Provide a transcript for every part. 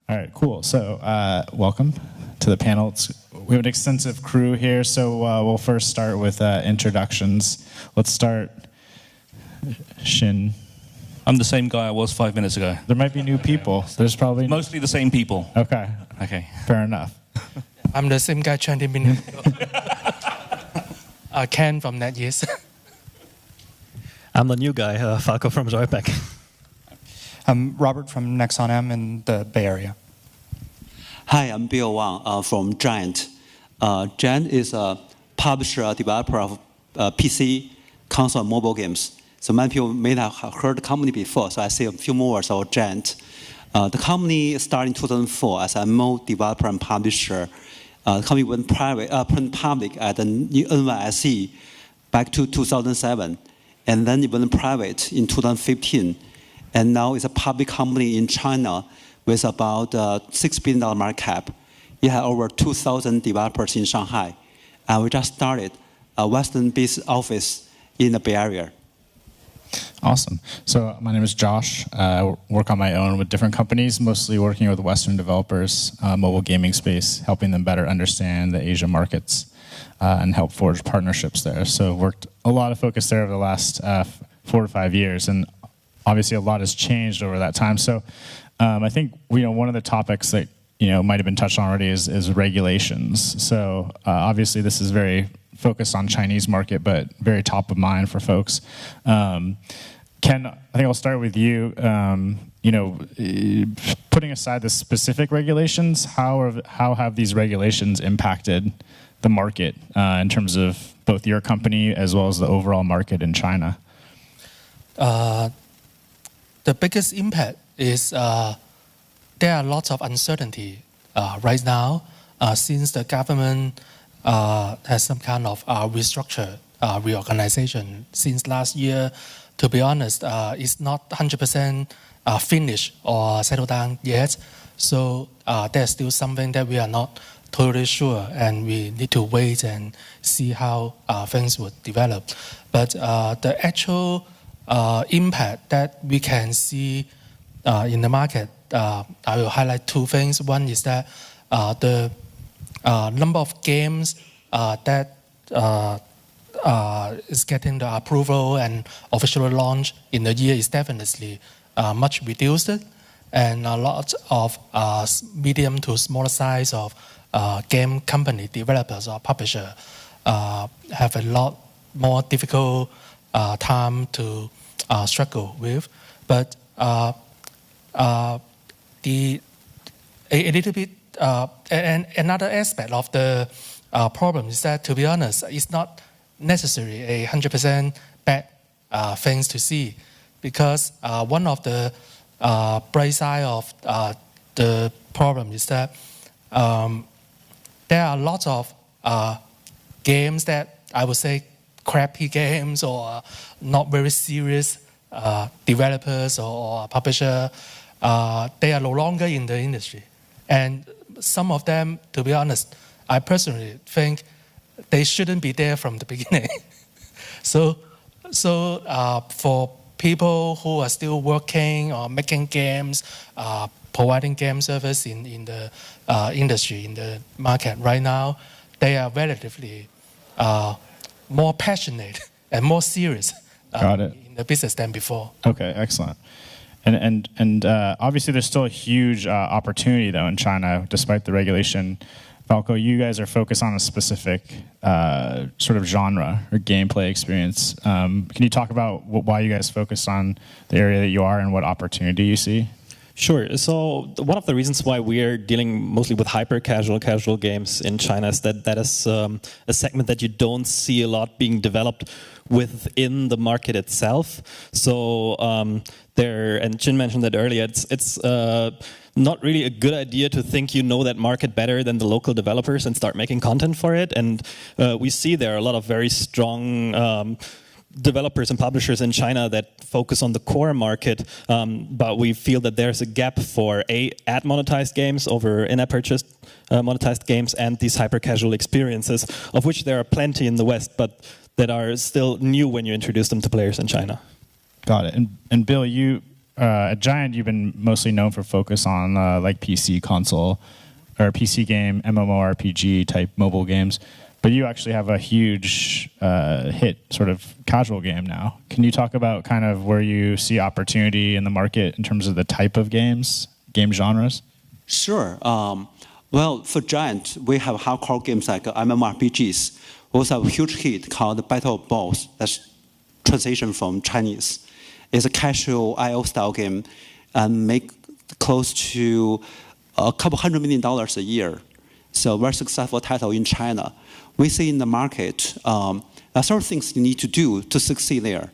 All right, cool. So welcome to the panel. We have an extensive crew here, so we'll first start with introductions. Let's start, Shin. I'm the same guy I was 5 minutes ago. There might be new people. There's probably... Mostly the same people. Okay. Fair enough. I'm the same guy 20 minutes ago. Ken from NetEase. I'm the new guy, Falko from JoyPac. I'm Robert from Nexon M in the Bay Area. Hi, I'm Bill Wang from Giant. Giant is a publisher, developer of PC, console, and mobile games. So many people may not have heard the company before, so I say a few more words about Giant. The company started in 2004 as a MMO developer and publisher. The company went public at the NYSE back to 2007, and then it went private in 2015. And now it's a public company in China with about $6 billion market cap. It has over 2,000 developers in Shanghai. And we just started a Western-based office in the Bay Area. Awesome. So my name is Josh. I work on my own with different companies, mostly working with Western developers, mobile gaming space, helping them better understand the Asia markets and help forge partnerships there. So worked a lot of focus there over the last 4 to 5 years, and obviously a lot has changed over that time. So I think one of the topics that might have been touched on already is regulations. So obviously this is very focused on Chinese market, but very top of mind for folks. Ken, I think I'll start with you. Putting aside the specific regulations, how have these regulations impacted the market in terms of both your company as well as the overall market in China? The biggest impact is there are lots of uncertainty right now since the government has some kind of restructure, reorganization since last year. To be honest, it's not 100% finished or settled down yet. So there's still something that we are not totally sure, and we need to wait and see how things would develop. But the actual impact that we can see in the market, I will highlight 2 things. One is that the number of games that is getting the approval and official launch in the year is definitely much reduced, and a lot of medium to smaller size of game company developers or publisher have a lot more difficult time to struggle with. But a little bit, and another aspect of the problem is that, to be honest, it's not necessarily a 100% bad things to see, because one of the bright side of the problem is that there are lots of games that I would say crappy games or not very serious developers or publisher. They are no longer in the industry, and some of them, to be honest, I personally think they shouldn't be there from the beginning. So for people who are still working or making games, providing game service in the industry, in the market right now, they are relatively more passionate and more serious in the business than before. Okay, excellent. And obviously there's still a huge opportunity though in China, despite the regulation. Falko, you guys are focused on a specific sort of genre or gameplay experience. Can you talk about why you guys focus on the area that you are and what opportunity you see? Sure. So one of the reasons why we are dealing mostly with casual games in China is that is a segment that you don't see a lot being developed within the market itself. So and Jin mentioned that earlier, it's not really a good idea to think you know that market better than the local developers and start making content for it. And we see there are a lot of very strong developers and publishers in China that focus on the core market, but we feel that there's a gap for ad monetized games over in-app purchase monetized games and these hyper-casual experiences, of which there are plenty in the West, but that are still new when you introduce them to players in China. Got it. And Bill, you at Giant, you've been mostly known for focus on like PC console or PC game, MMORPG type mobile games. But you actually have a huge hit sort of casual game now. Can you talk about kind of where you see opportunity in the market in terms of the type of games, game genres? Sure. Well, for Giant, we have hardcore games like MMORPGs. We also have a huge hit called Battle of Balls. That's translation from Chinese. It's a casual IO style game and make close to a couple $100 million a year. So very successful title in China. We see in the market, there are several things you need to do to succeed there.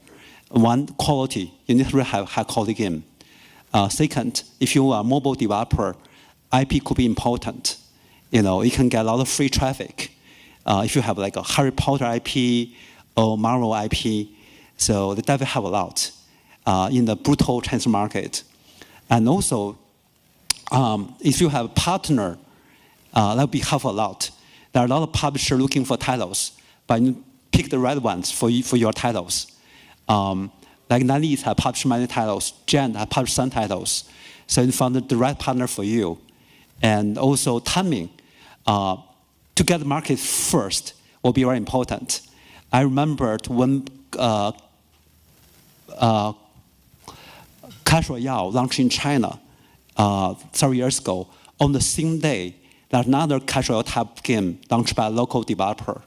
One, quality. You need to have high quality game. Second, if you are a mobile developer, IP could be important. You know, you can get a lot of free traffic. If you have like a Harry Potter IP or Marvel IP, so they definitely have a lot in the brutal Chinese market. And also, if you have a partner, that would be help a lot. There are a lot of publishers looking for titles, but you pick the right ones for your titles. Like NetEase have published many titles, Giant have published some titles. So you found the right partner for you. And also timing. To get the market first will be very important. I remember when Clash Royale launched in China several years ago, on the same day, there's another Clash Royale type game launched by a local developer.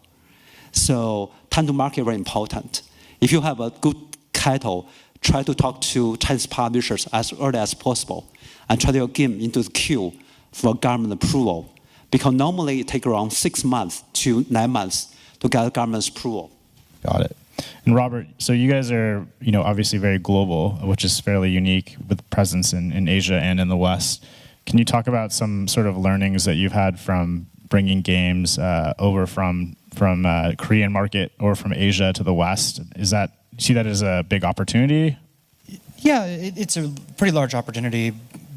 So time to market is very important. If you have a good title, try to talk to Chinese publishers as early as possible and try to get game into the queue for government approval. Because normally it takes around 6 months to 9 months to get government's approval. Got it. And Robert, so you guys are, obviously very global, which is fairly unique with presence in Asia and in the West. Can you talk about some sort of learnings that you've had from bringing games over from Korean market or from Asia to the West? Do you see that as a big opportunity? Yeah, it's a pretty large opportunity,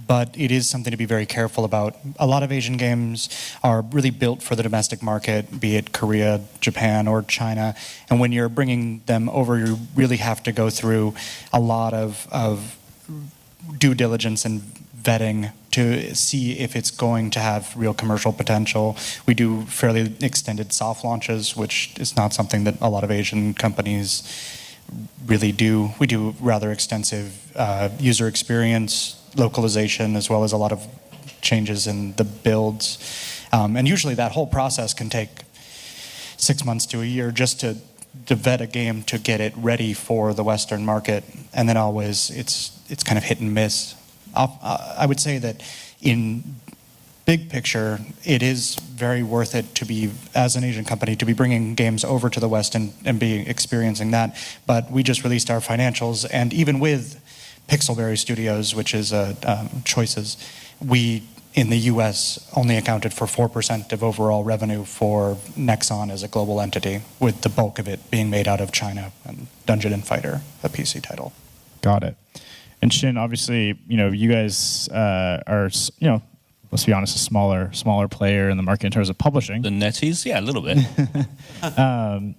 but it is something to be very careful about. A lot of Asian games are really built for the domestic market, be it Korea, Japan, or China. And when you're bringing them over, you really have to go through a lot of due diligence and vetting to see if it's going to have real commercial potential. We do fairly extended soft launches, which is not something that a lot of Asian companies really do. We do rather extensive user experience, localization, as well as a lot of changes in the builds. And usually that whole process can take 6 months to a year just to vet a game to get it ready for the Western market. And then always it's kind of hit and miss. I would say that in big picture, it is very worth it to be, as an Asian company, to be bringing games over to the West and be experiencing that. But we just released our financials, and even with Pixelberry Studios, which is Choices, we in the US only accounted for 4% of overall revenue for Nexon as a global entity, with the bulk of it being made out of China and Dungeon & Fighter, a PC title. Got it. And Shin, obviously, you guys are, let's be honest, a smaller player in the market in terms of publishing. The NetEase? Yeah, a little bit.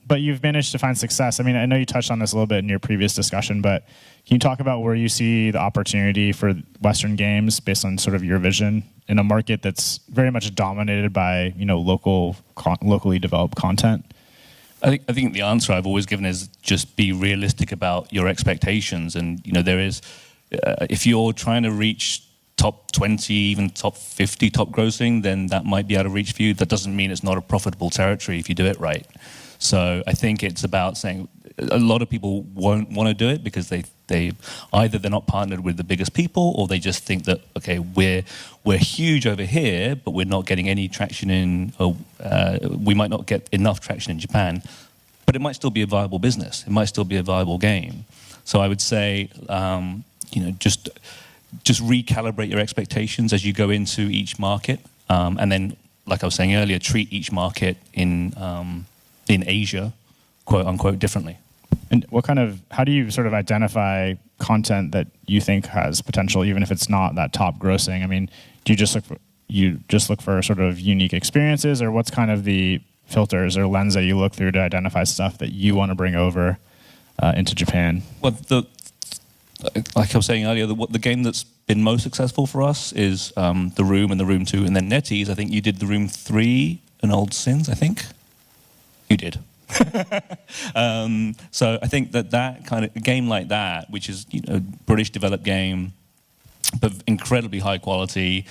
But you've managed to find success. I mean, I know you touched on this a little bit in your previous discussion, but can you talk about where you see the opportunity for Western games based on sort of your vision in a market that's very much dominated by, locally developed content? I think the answer I've always given is just be realistic about your expectations. And, there is, if you're trying to reach top 20, even top 50 top grossing, then that might be out of reach for you. That doesn't mean it's not a profitable territory if you do it right. So I think it's about saying a lot of people won't want to do it because they either they're not partnered with the biggest people, or they just think that, okay, we're huge over here, but we're not getting any traction in, we might not get enough traction in Japan, but it might still be a viable business. It might still be a viable game. So I would say, just recalibrate your expectations as you go into each market, and then, like I was saying earlier, treat each market in Asia, quote unquote, differently. And how do you sort of identify content that you think has potential, even if it's not that top grossing? I mean, do you just look for sort of unique experiences, or what's kind of the filters or lens that you look through to identify stuff that you want to bring over into Japan? Well, like I was saying earlier, the game that's been most successful for us is The Room and The Room 2, and then NetEase. I think you did The Room 3 and Old Sins. I think you did. So I think that kind of a game like that, which is British developed game, but incredibly high quality,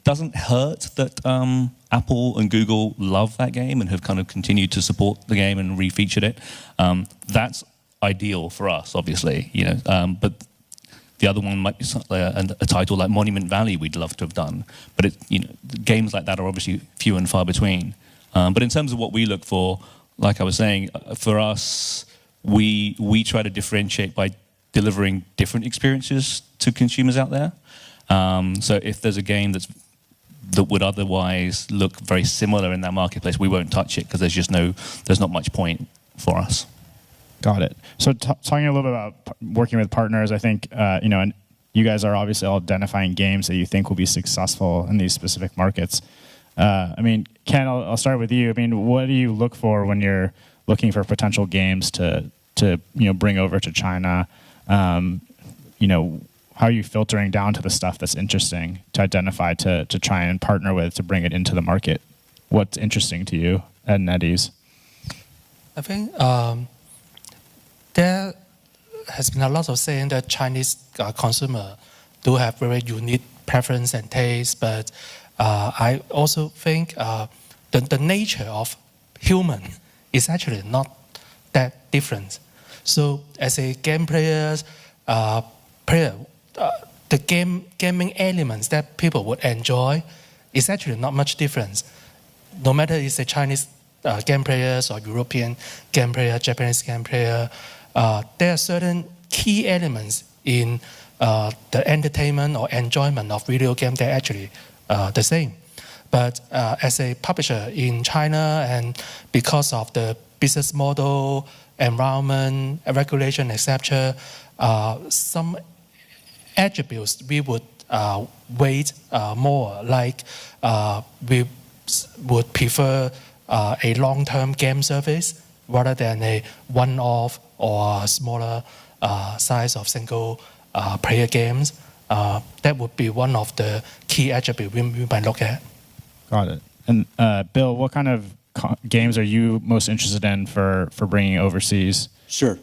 doesn't hurt that Apple and Google love that game and have kind of continued to support the game and refeatured it. That's ideal for us, obviously, but the other one might be a title like Monument Valley we'd love to have done, but games like that are obviously few and far between. But in terms of what we look for, like I was saying, for us, we try to differentiate by delivering different experiences to consumers out there. So if there's a game that would otherwise look very similar in that marketplace, we won't touch it because there's not much point for us. Got it. So talking a little bit about working with partners, I think and you guys are obviously all identifying games that you think will be successful in these specific markets. Ken, I'll start with you. What do you look for when you're looking for potential games to bring over to China? How are you filtering down to the stuff that's interesting to identify to try and partner with to bring it into the market? What's interesting to you at NetEase? I think there has been a lot of saying that Chinese consumer do have very unique preference and taste, but I also think the nature of human is actually not that different. So as a game player, the gaming elements that people would enjoy is actually not much difference. No matter it's a Chinese game players or European game player, Japanese game player, there are certain key elements in the entertainment or enjoyment of video games that are actually the same. But as a publisher in China, and because of the business model, environment, regulation, etc., some attributes we would weight more, like we would prefer a long-term game service rather than a one-off or smaller size of single player games. That would be one of the key attributes we might look at. Got it. And Bill, what kind of games are you most interested in for bringing overseas? Sure.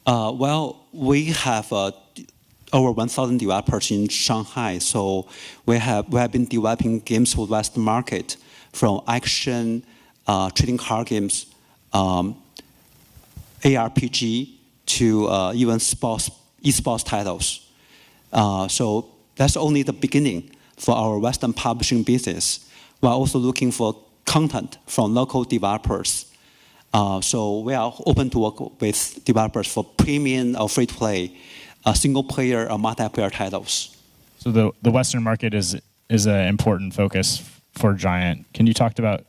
Well, we have over 1,000 developers in Shanghai, so we have been developing games for the Western market, from action, trading card games, ARPG, to even esports titles. So that's only the beginning for our Western publishing business. We're also looking for content from local developers. So we are open to work with developers for premium or free-to-play, single-player or multiplayer titles. So the Western market is an important focus for Giant. Can you talk about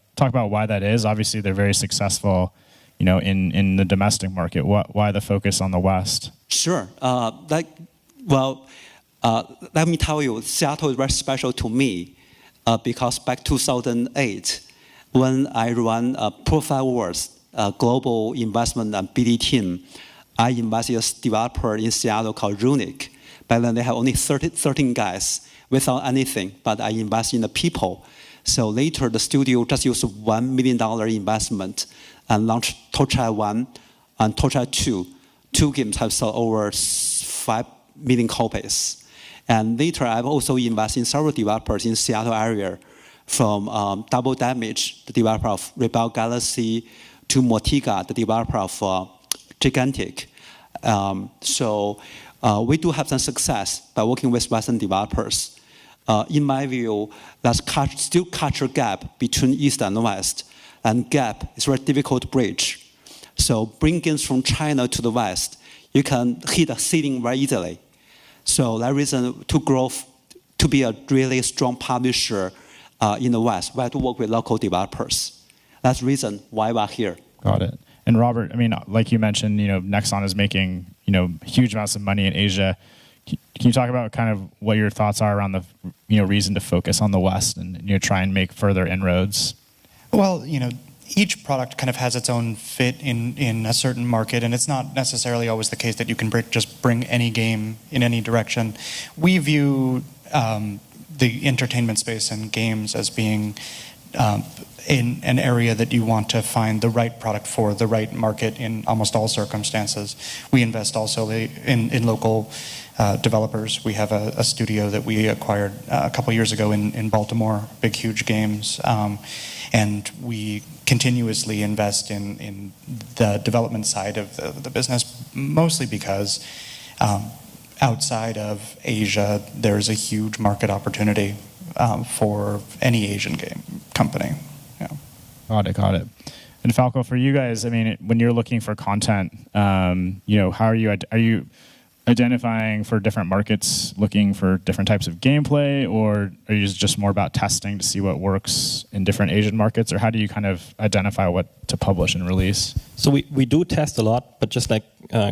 why that is? Obviously, they're very successful, in the domestic market. Why the focus on the West? Sure. Let me tell you, Seattle is very special to me because back 2008, when I ran Profile Wars, global investment and BD team, I invested in a developer in Seattle called Runic. Back then, they have only 13 guys without anything, but I invested in the people. So later, the studio just used $1 million investment and launched Torchlight 1 and Torchlight 2. Two games have sold over 5 million copies. And later, I've also invested in several developers in Seattle area, from Double Damage, the developer of Rebel Galaxy, to Motiga, the developer of Gigantic. So we do have some success by working with Western developers. In my view, there's still cultural gap between East and West, and gap is very difficult to bridge. So bring games from China to the West, you can hit a ceiling very easily. So that reason to grow, to be a really strong publisher in the West, we have to work with local developers. That's the reason why we're here. Got it. And Robert, like you mentioned, Nexon is making, huge amounts of money in Asia. Can you talk about kind of what your thoughts are around the, reason to focus on the West and try and make further inroads? Well, each product kind of has its own fit in a certain market, and it's not necessarily always the case that you can just bring any game in any direction. We view the entertainment space and games as being in an area that you want to find the right product for the right market in almost all circumstances. We invest also in local developers. We have a studio that we acquired a couple years ago in Baltimore, big, huge games. And we continuously invest in the development side of the business, mostly because outside of Asia, there's a huge market opportunity for any Asian game company. Yeah. Got it. And Falko, for you guys, I mean, when you're looking for content, how are you identifying for different markets, looking for different types of gameplay, or are you just more about testing to see what works in different Asian markets, or how do you kind of identify what to publish and release? So we do test a lot, but just like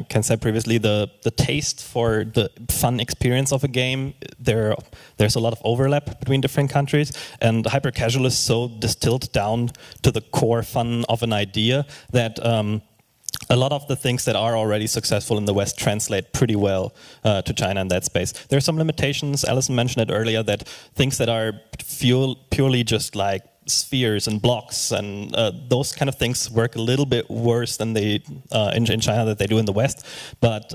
Ken said previously, the taste for the fun experience of a game, there's a lot of overlap between different countries, and hyper casual is so distilled down to the core fun of an idea that a lot of the things that are already successful in the West translate pretty well to China in that space. There are some limitations. Alison mentioned it earlier, that things that are purely just like spheres and blocks and those kind of things work a little bit worse than they in China that they do in the West. But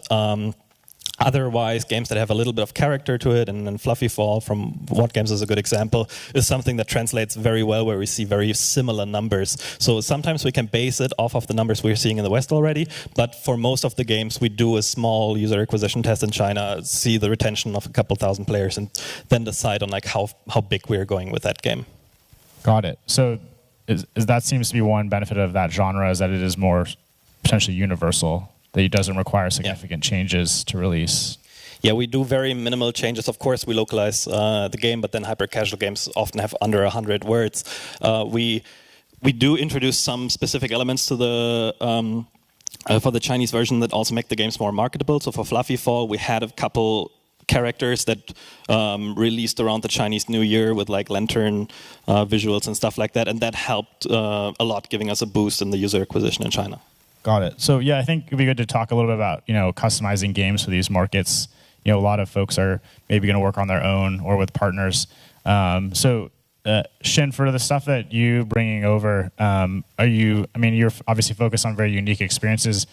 otherwise, games that have a little bit of character to it, and Fluffy Fall from What Games is a good example, is something that translates very well, where we see very similar numbers. So sometimes we can base it off of the numbers we're seeing in the West already, but for most of the games, we do a small user acquisition test in China, see the retention of a couple thousand players, and then decide on like how big we're going with that game. Got it. So that seems to be one benefit of that genre, is that it is more potentially universal, that it doesn't require significant changes to release. Yeah, we do very minimal changes. Of course, we localize the game, but then hyper-casual games often have under 100 words. We do introduce some specific elements to the for the Chinese version that also make the games more marketable. So for Fluffy Fall, we had a couple characters that released around the Chinese New Year with like lantern visuals and stuff like that, and that helped a lot, giving us a boost in the user acquisition in China. Got it. So yeah, I think it'd be good to talk a little bit about customizing games for these markets. A lot of folks are maybe going to work on their own or with partners. Shin, for the stuff that you bringing over, you're obviously focused on very unique experiences.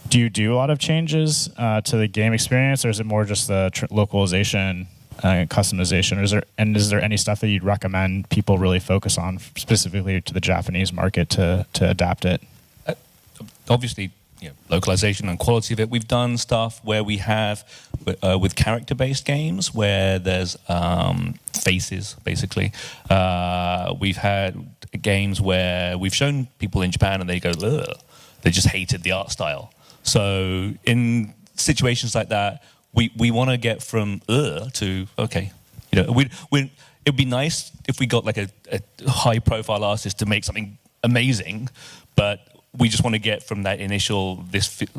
Do you do a lot of changes to the game experience, or is it more just the localization and customization? Or is there any stuff that you'd recommend people really focus on specifically to the Japanese market to adapt it? Obviously, localization and quality of it. We've done stuff where we have with character-based games where there's faces, basically. We've had games where we've shown people in Japan and they go, ugh. They just hated the art style. So in situations like that, we want to get from to okay. It'd be nice if we got like a high-profile artist to make something amazing, but we just want to get from that initial,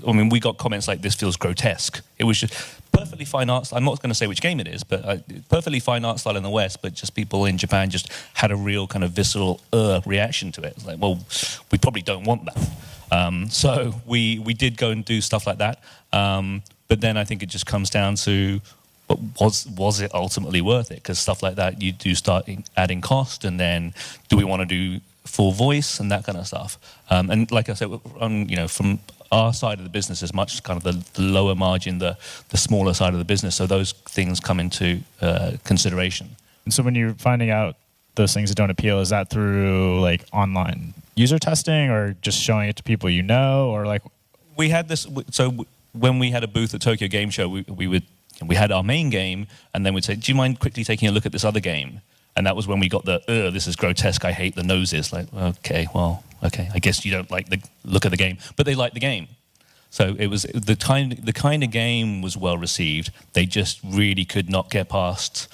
we got comments like, this feels grotesque. It was just perfectly fine art style. I'm not going to say which game it is, but perfectly fine art style in the West, but just people in Japan just had a real kind of visceral reaction to it. It's like, well, we probably don't want that. So we did go and do stuff like that. But then I think it just comes down to, was it ultimately worth it? Because stuff like that, you do start adding cost, and then do we want to do full voice and that kind of stuff. And like I said, from our side of the business is much kind of the lower margin, the smaller side of the business. So those things come into consideration. And so when you're finding out those things that don't appeal, is that through like online user testing or just showing it to people or like? We had this, so when we had a booth at Tokyo Game Show, we had our main game, and then we'd say, do you mind quickly taking a look at this other game? And that was when we got this is grotesque, I hate the noses. Like, okay, I guess you don't like the look of the game. But they liked the game. So it was the kind of game was well received. They just really could not get past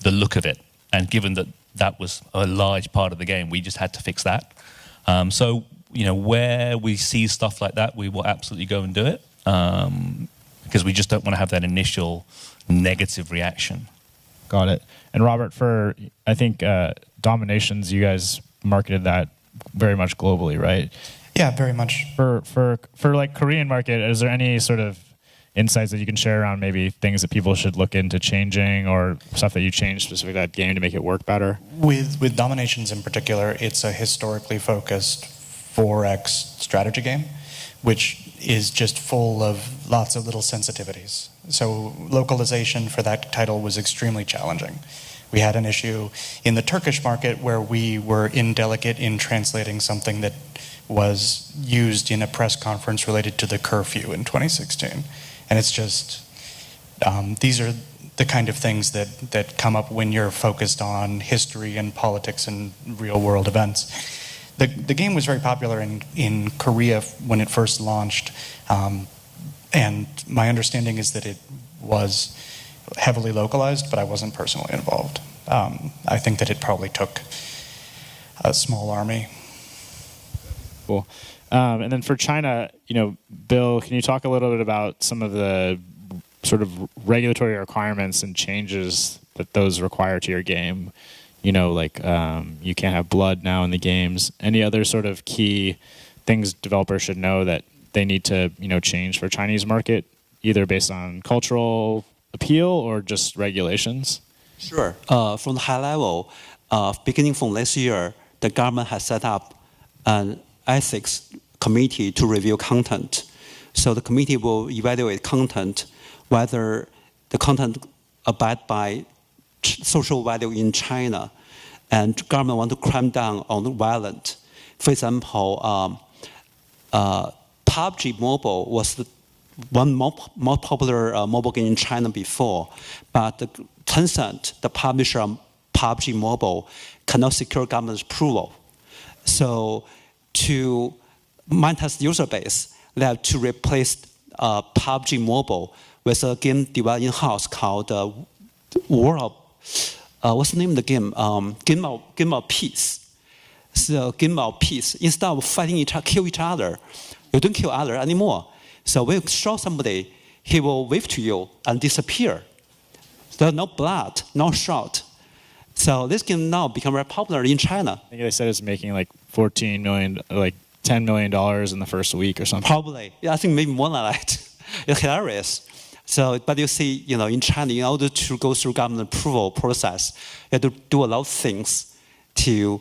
the look of it. And given that was a large part of the game, we just had to fix that. So, where we see stuff like that, we will absolutely go and do it. Because we just don't want to have that initial negative reaction. Got it. And Robert, for I think Dominations, you guys marketed that very much globally, right? Yeah, very much. For like Korean market, is there any sort of insights that you can share around maybe things that people should look into changing or stuff that you changed specifically to that game to make it work better? With Dominations in particular, it's a historically focused 4X strategy game, which is just full of lots of little sensitivities. So localization for that title was extremely challenging. We had an issue in the Turkish market where we were indelicate in translating something that was used in a press conference related to the curfew in 2016. And it's just, these are the kind of things that come up when you're focused on history and politics and real world events. The game was very popular in Korea when it first launched, and my understanding is that it was heavily localized, but I wasn't personally involved. I think that it probably took a small army. Cool. And then for China, Bill, can you talk a little bit about some of the sort of regulatory requirements and changes that those require to your game? Like you can't have blood now in the games. Any other sort of key things developers should know that they need to, change for Chinese market, either based on cultural appeal or just regulations? Sure. From the high level, beginning from last year, the government has set up an ethics committee to review content. So the committee will evaluate content, whether the content abide by social value in China, and government want to clamp down on the violent. For example, PUBG Mobile was the one more popular mobile game in China before, but Tencent, the publisher of PUBG Mobile, cannot secure government approval. So to monetize the user base, they have to replace PUBG Mobile with a game developed in-house called World. What's the name of the game? Game of Peace. So Game of Peace. Instead of fighting kill each other, you don't kill others anymore. So when you shoot somebody, he will wave to you and disappear. There's no blood, no shot. So this game now become very popular in China. I think they said it's making like $14 million, like $10 million in the first week or something. Probably. Yeah, I think maybe more than that. It's hilarious. So, but you see, in China, in order to go through government approval process, you have to do a lot of things to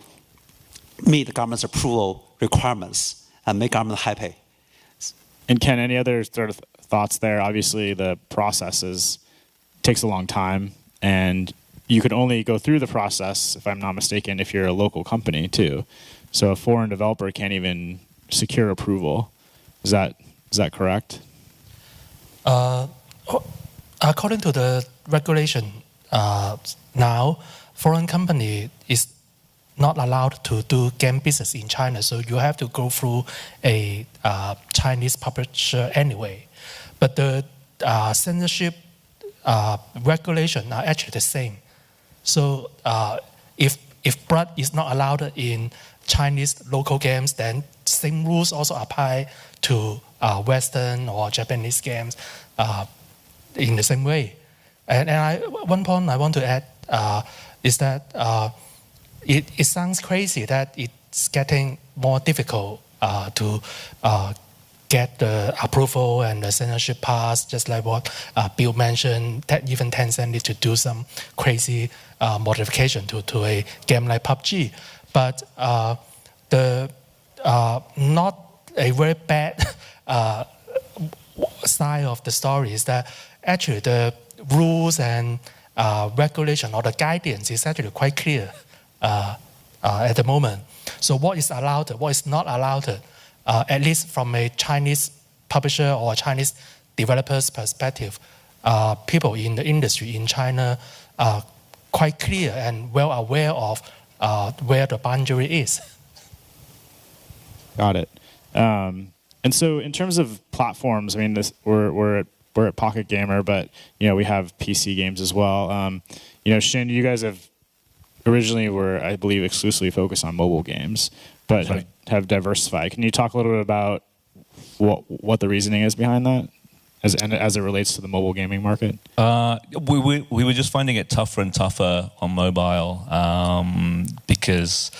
meet the government's approval requirements and make government happy. And Ken, any other sort of thoughts there? Obviously, the process takes a long time, and you could only go through the process, if I'm not mistaken, if you're a local company too. So a foreign developer can't even secure approval. Is that correct? According to the regulation, now foreign company is not allowed to do game business in China, so you have to go through a Chinese publisher anyway. But the censorship regulation are actually the same. So if blood is not allowed in Chinese local games, then same rules also apply to Western or Japanese games in the same way. And one point I want to add is that it sounds crazy that it's getting more difficult to get the approval and the censorship pass, just like what Bill mentioned, that even Tencent need to do some crazy modification to a game like PUBG. But the not a very bad side of the story is that actually the rules and regulation or the guidance is actually quite clear at the moment. So what is allowed, what is not allowed, at least from a Chinese publisher or Chinese developer's perspective, people in the industry in China are quite clear and well aware of where the boundary is. Got it. And so in terms of platforms, I mean, we're at Pocket Gamer, but we have PC games as well. Shin, you guys originally were, I believe, exclusively focused on mobile games, but have diversified. Can you talk a little bit about what the reasoning is behind that, as it relates to the mobile gaming market? We were just finding it tougher and tougher on mobile because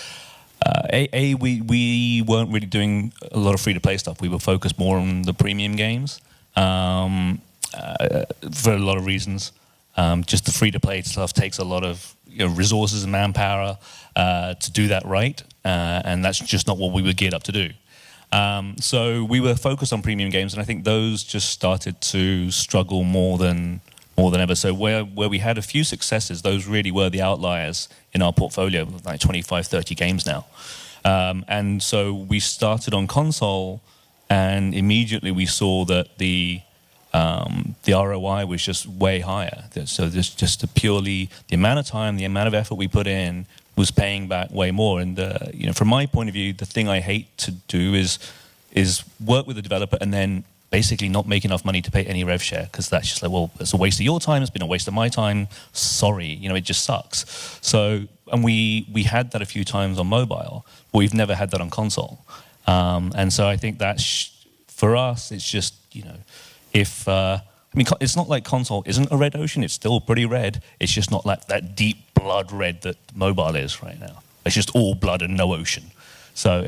we weren't really doing a lot of free-to-play stuff. We were focused more on the premium games for a lot of reasons. Just the free-to-play stuff takes a lot of resources and manpower to do that right, and that's just not what we were geared up to do. So we were focused on premium games, and I think those just started to struggle more than ever. So where we had a few successes, those really were the outliers in our portfolio, like 25, 30 games now. And so we started on console, and immediately we saw that the ROI was just way higher. So there's just the amount of time, the amount of effort we put in was paying back way more. And from my point of view, the thing I hate to do is work with the developer and then basically not make enough money to pay any rev share, because that's just like, well, it's a waste of your time, it's been a waste of my time, sorry, it just sucks. So, and we had that a few times on mobile, but we've never had that on console. And so I think that for us, it's just, if, it's not like console isn't a red ocean, it's still pretty red, it's just not like that deep blood red that mobile is right now. It's just all blood and no ocean. So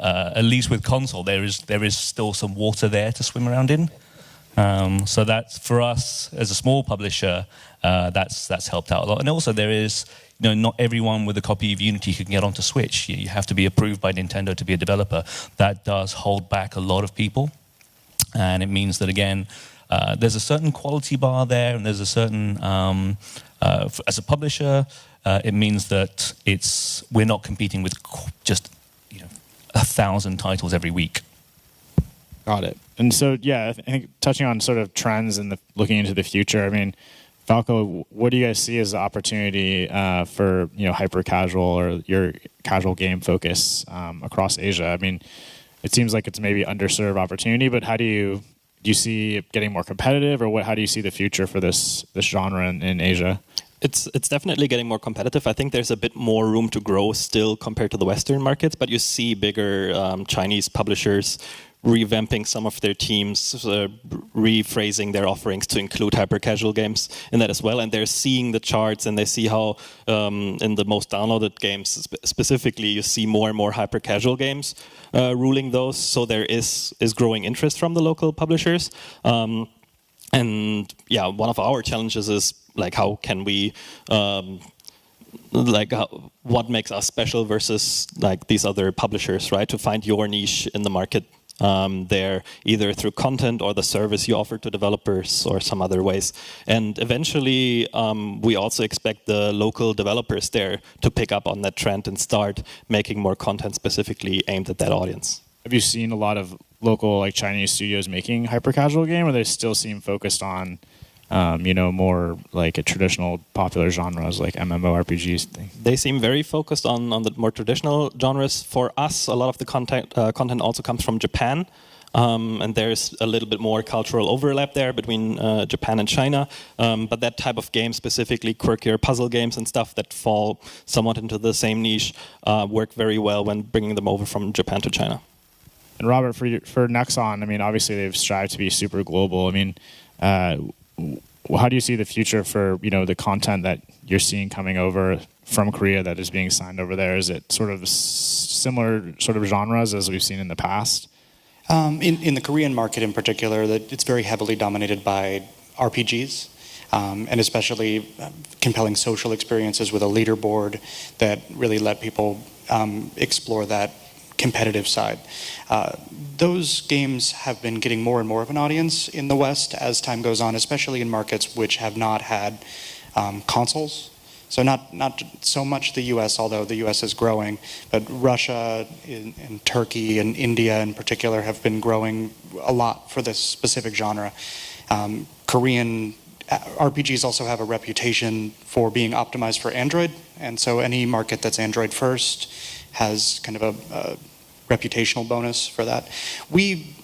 at least with console, there is still some water there to swim around in. So that's, for us as a small publisher, that's helped out a lot. And also there is, not everyone with a copy of Unity can get onto Switch. You have to be approved by Nintendo to be a developer. That does hold back a lot of people. And it means that, again, there's a certain quality bar there, and there's a certain, as a publisher, it means that we're not competing with just 1,000 titles every week. Got it. And so, yeah, I think touching on sort of trends and looking into the future, I mean, Falko, what do you guys see as the opportunity for hyper-casual or your casual game focus across Asia? I mean, it seems like it's maybe underserved opportunity, but how do you see it getting more competitive, or how do you see the future for this genre in Asia? It's definitely getting more competitive. I think there's a bit more room to grow still compared to the Western markets, but you see bigger Chinese publishers revamping some of their teams, rephrasing their offerings to include hyper-casual games in that as well. And they're seeing the charts, and they see how in the most downloaded games specifically, you see more and more hyper-casual games ruling those. So there is growing interest from the local publishers. And yeah, one of our challenges is like, how can we, what makes us special versus like these other publishers, right? To find your niche in the market there, either through content or the service you offer to developers or some other ways. And eventually, we also expect the local developers there to pick up on that trend and start making more content specifically aimed at that audience. Have you seen a lot of local Chinese studios making hyper-casual game, or they still seem focused on more like a traditional popular genres like MMORPGs thing? They seem very focused on the more traditional genres. For us, a lot of the content also comes from Japan, and there's a little bit more cultural overlap there between Japan and China. But that type of game, specifically quirkier puzzle games and stuff that fall somewhat into the same niche, work very well when bringing them over from Japan to China. And Robert, for Nexon, I mean, obviously they've strived to be super global. I mean, how do you see the future for the content that you're seeing coming over from Korea that is being signed over there? Is it sort of similar sort of genres as we've seen in the past? In the Korean market in particular, that it's very heavily dominated by RPGs, and especially compelling social experiences with a leaderboard that really let people explore that competitive side. Those games have been getting more and more of an audience in the West as time goes on, especially in markets which have not had consoles. So not so much the US, although the US is growing, but Russia and Turkey and India in particular have been growing a lot for this specific genre. Korean RPGs also have a reputation for being optimized for Android, and so any market that's Android first has kind of a reputational bonus for that. We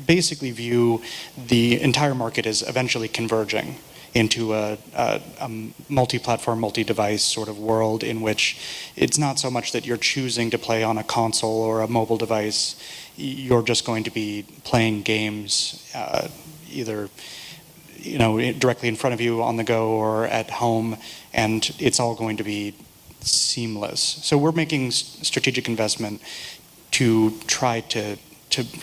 basically view the entire market as eventually converging into a multi-platform, multi-device sort of world in which it's not so much that you're choosing to play on a console or a mobile device. You're just going to be playing games either directly in front of you on the go or at home, and it's all going to be seamless. So we're making strategic investment to try to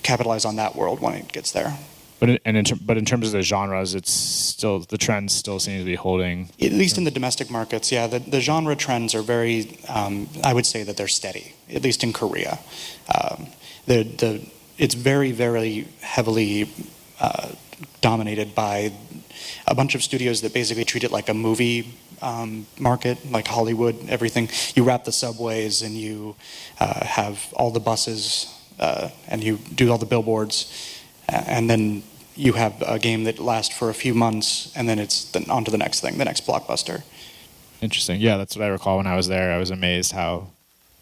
capitalize on that world when it gets there. But in terms of the genres, it's still the trends still seem to be holding. At least in the domestic markets, yeah, the genre trends are very. I would say that they're steady, at least in Korea. It's very, very heavily dominated by a bunch of studios that basically treat it like a movie market, like Hollywood. Everything, you wrap the subways and you have all the buses and you do all the billboards, and then you have a game that lasts for a few months, and then it's on to the next thing, the next blockbuster. Interesting. Yeah, that's what I recall when I was there. I was amazed how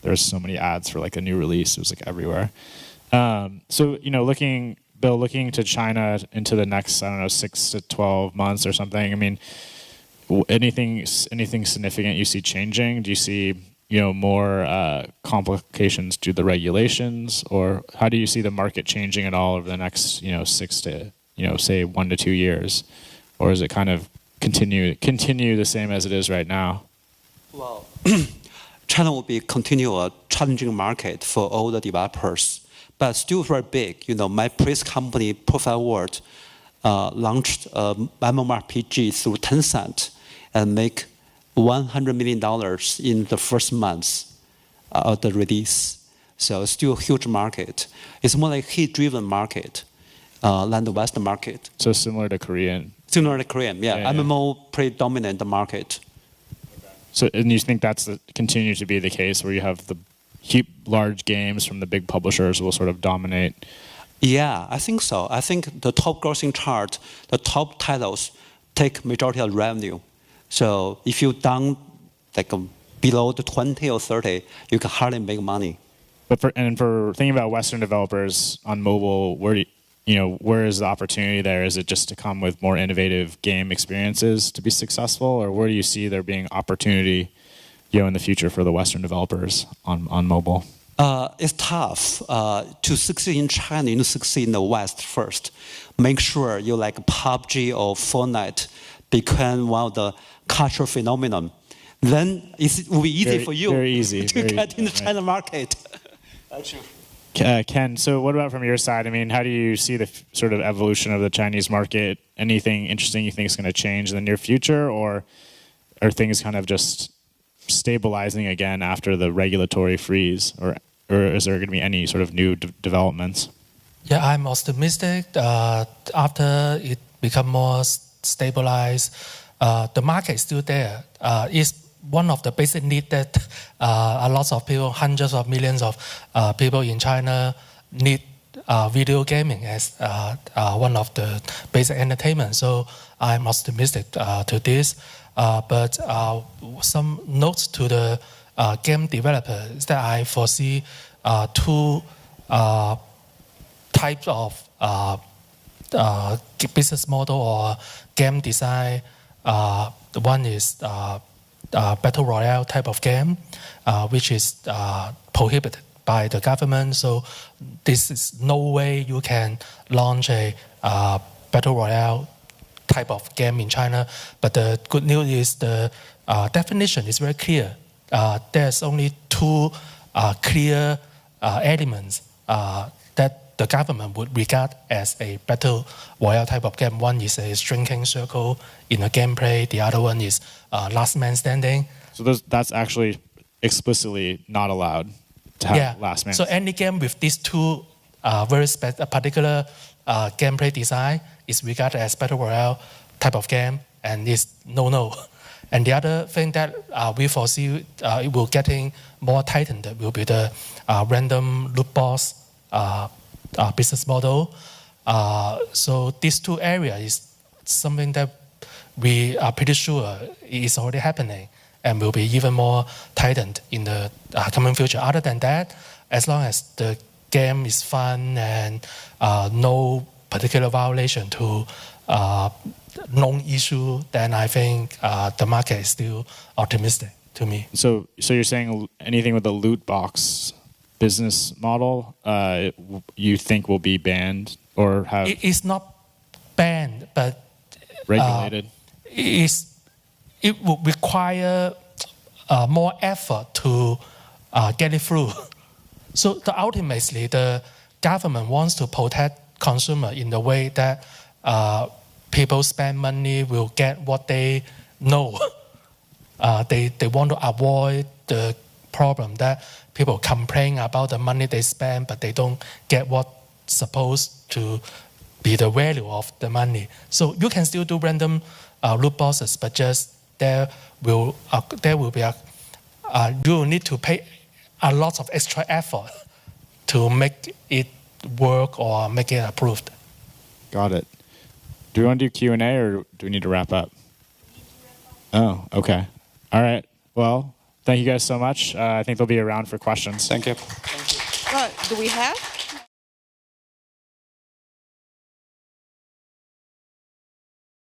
there's so many ads for like a new release. It was like everywhere. So, looking to China into the next, 6 to 12 months or something. I mean, anything significant you see changing? Do you see, more complications to the regulations, or how do you see the market changing at all over the next, 6 to, say 1 to 2 years, or is it kind of continue the same as it is right now? Well, China will continue a challenging market for all the developers, but still very big. My previous company, Profile World, launched a MMORPG through Tencent and make $100 million in the first month of the release. So it's still a huge market. It's more like hit-driven market than the Western market. So similar to Korean. Similar to Korean, yeah. MMO pretty dominant market. So, and you think that's continue to be the case, where you have the large games from the big publishers will sort of dominate? Yeah, I think so. I think the top grossing chart, the top titles take majority of revenue. So if you down like below the 20 or 30, you can hardly make money. But for thinking about Western developers on mobile, where is the opportunity there? Is it just to come with more innovative game experiences to be successful, or where do you see there being opportunity, in the future for the Western developers on mobile? It's tough to succeed in China. You need to succeed in the West first. Make sure you like PUBG or Fortnite become one of the cultural phenomenon. Then it will be easy for you to get in the China market. Ken, so what about from your side? I mean, how do you see the sort of evolution of the Chinese market? Anything interesting you think is going to change in the near future, or are things kind of just stabilizing again after the regulatory freeze, or is there going to be any sort of new developments? Yeah, I'm optimistic. After it become more stabilized, the market is still there. It's one of the basic needs that a lot of people, hundreds of millions of people in China need video gaming as one of the basic entertainment. So I'm optimistic to this. But some notes to the game developers that I foresee two types of business model or game design. One is battle royale type of game, which is prohibited by the government. So this is no way you can launch a battle royale type of game in China. But the good news is the definition is very clear. There's only two clear elements that the government would regard as a battle royale type of game. One is a shrinking circle in a gameplay. The other one is last man standing. So that's actually explicitly not allowed to have last man. So any game with these two very particular gameplay design is regarded as battle royale type of game, and is no. And the other thing that we foresee it will getting more tightened will be the random loot box business model. So these two areas is something that we are pretty sure is already happening and will be even more tightened in the coming future. Other than that, as long as the game is fun and no particular violation to known issue, then I think the market is still optimistic to me. So you're saying anything with the loot box business model, you think will be banned or have? It's not banned, but regulated. It will require more effort to get it through. So ultimately, the government wants to protect consumer in the way that people spend money will get what they know. They want to avoid the problem that people complain about the money they spend, but they don't get what's supposed to be the value of the money. So you can still do random loot boxes, but just there will be you will need to pay a lot of extra effort to make it work or make it approved. Got it. Do we want to do Q&A or do we need to wrap up? Oh, okay. All right. Well, thank you guys so much. I think they'll be around for questions. Thank you. Do we have?